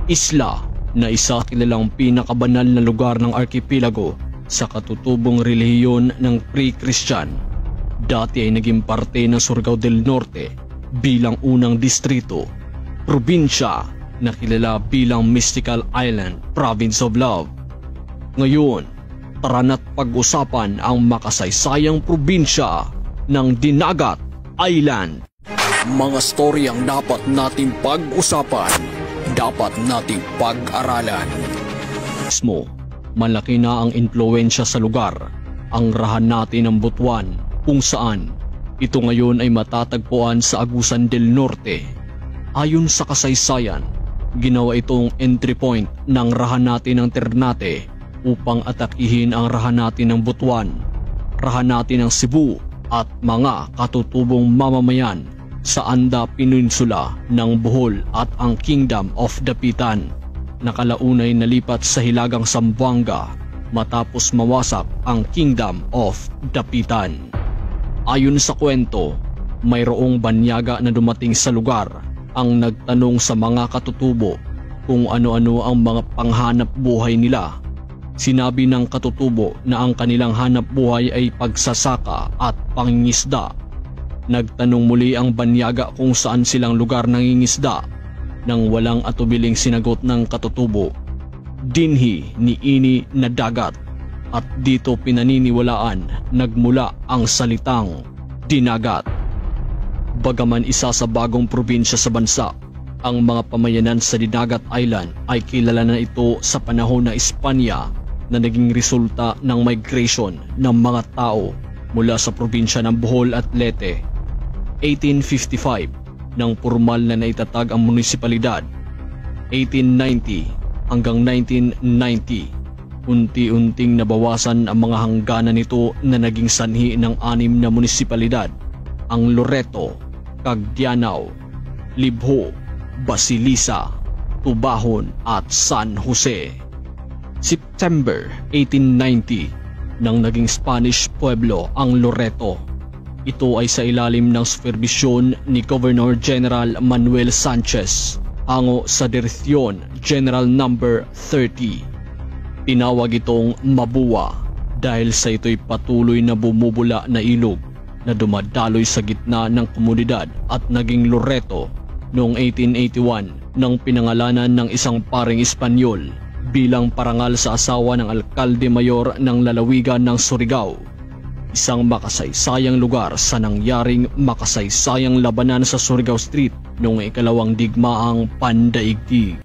isla na isa kilalang pinakabanal na lugar ng arkipelago sa katutubong relihiyon ng pre-Christian. Dati ay naging parte ng Surigao del Norte bilang unang distrito, probinsya na kilala bilang Mystical Island, Province of Love. Ngayon, tara na't pag-usapan ang makasaysayang probinsya ng Dinagat Island. Mga storyang dapat nating pag-usapan, dapat nating pag-aralan. Mismo, malaki na ang impluwensya sa lugar, ang rahan natin ng Butuan, kung saan ito ngayon ay matatagpuan sa Agusan del Norte. Ayon sa kasaysayan, ginawa itong entry point ng rahan natin ng Ternate upang atakihin ang rahan natin ng Butuan, rahan natin ng Cebu at mga katutubong mamamayan sa Anda Peninsula ng Bohol at ang Kingdom of Dapitan na kalaunay nalipat sa Hilagang Zamboanga matapos mawasak ang Kingdom of Dapitan. Ayon sa kwento, mayroong banyaga na dumating sa lugar ang nagtanong sa mga katutubo kung ano-ano ang mga panghanap buhay nila. Sinabi ng katutubo na ang kanilang hanap buhay ay pagsasaka at pangingisda. Nagtanong muli ang banyaga kung saan silang lugar nangingisda nang walang atubiling sinagot ng katutubo. Dinhi ni ini na dagat, at dito pinaniniwalaan nagmula ang salitang Dinagat. Bagaman isa sa bagong probinsya sa bansa, ang mga pamayanan sa Dinagat Island ay kilala na ito sa panahon ng Espanya na naging resulta ng migration ng mga tao mula sa probinsya ng Bohol at Leyte. 1855 nang formal na naitatag ang munisipalidad. 1890 hanggang 1990, unti-unting nabawasan ang mga hangganan nito na naging sanhi ng 6 na munisipalidad: ang Loreto, Cagdianao, Libho, Basilisa, Tubahon at San Jose. September 1890 nang naging Spanish Pueblo ang Loreto. Ito ay sa ilalim ng superbisyon ni Governor General Manuel Sanchez hango sa Direksyon General Number 30. Tinawag itong Mabua dahil sa ito'y patuloy na bumubula na ilog na dumadaloy sa gitna ng komunidad at naging Loreto noong 1881 nang pinangalanan ng isang paring Espanyol bilang parangal sa asawa ng alkalde mayor ng lalawigan ng Surigao. Isang makasaysayang lugar sa nangyaring makasaysayang labanan sa Surigao Street noong ikalawang digmaang pandaigdig.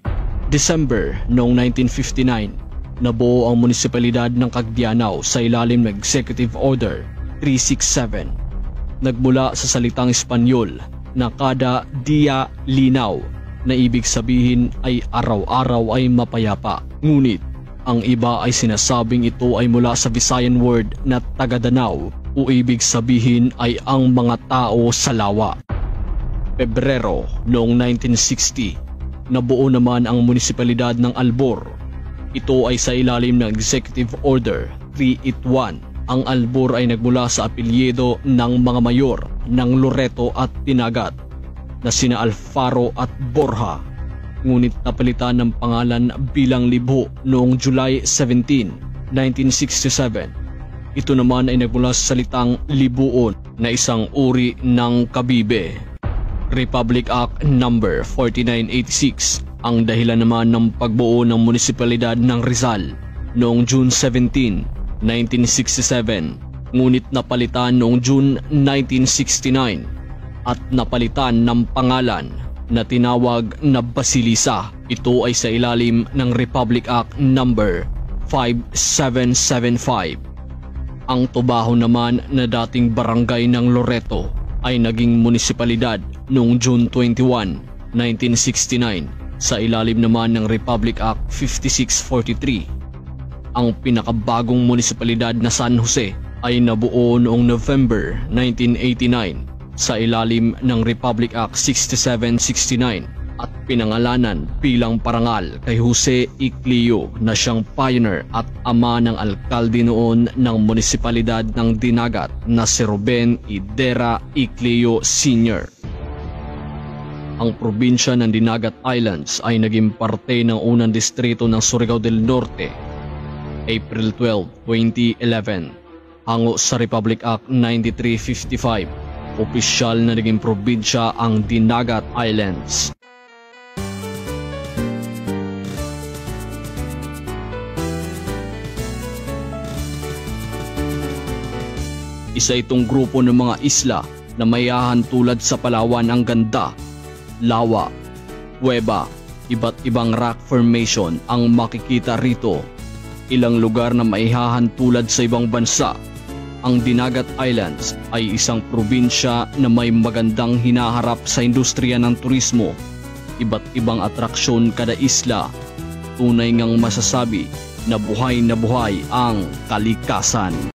December noong 1959, nabuo ang munisipalidad ng Cagdianao sa ilalim ng Executive Order 367. Nagmula sa salitang Espanyol na kada dia linaw, na ibig sabihin ay araw-araw ay mapayapa. Ngunit ang iba ay sinasabing ito ay mula sa Visayan word na taga-Danau o ibig sabihin ay ang mga tao sa lawa. Pebrero noong 1960, nabuo naman ang munisipalidad ng Albor. Ito ay sa ilalim ng Executive Order 381. Ang Albor ay nagmula sa apelyido ng mga mayor ng Loreto at Dinagat na sina Alfaro at Borja, ngunit napalitan ng pangalan bilang Libho noong July 17, 1967. Ito naman ay nagmula sa salitang libuon na isang uri ng kabibe. Republic Act No. 4986 ang dahilan naman ng pagbuo ng munisipalidad ng Rizal noong June 17, 1967, ngunit napalitan noong June 1969 at napalitan ng pangalan na tinawag na Basilisa. Ito ay sa ilalim ng Republic Act No. 5775. Ang Tubaho naman na dating barangay ng Loreto ay naging munisipalidad noong June 21, 1969 sa ilalim naman ng Republic Act 5643. Ang pinakabagong munisipalidad na San Jose ay nabuo noong November 1989 sa ilalim ng Republic Act 6769 at pinangalanan bilang parangal kay Jose Iclio na siyang pioneer at ama ng alkalde noon ng munisipalidad ng Dinagat na si Ruben Idera Iclio Sr. Ang probinsya ng Dinagat Islands ay naging parte ng unang distrito ng Surigao del Norte. April 12, 2011, hango sa Republic Act 9355, opisyal na naging probinsya ang Dinagat Islands. Isa itong grupo ng mga isla na mayahan tulad sa Palawan ang ganda, lawa, kuweba, iba't ibang rock formation ang makikita rito. Ilang lugar na maihahan tulad sa ibang bansa. Ang Dinagat Islands ay isang probinsya na may magandang hinaharap sa industriya ng turismo. Iba't ibang atraksyon kada isla. Tunay ngang masasabi na buhay ang kalikasan.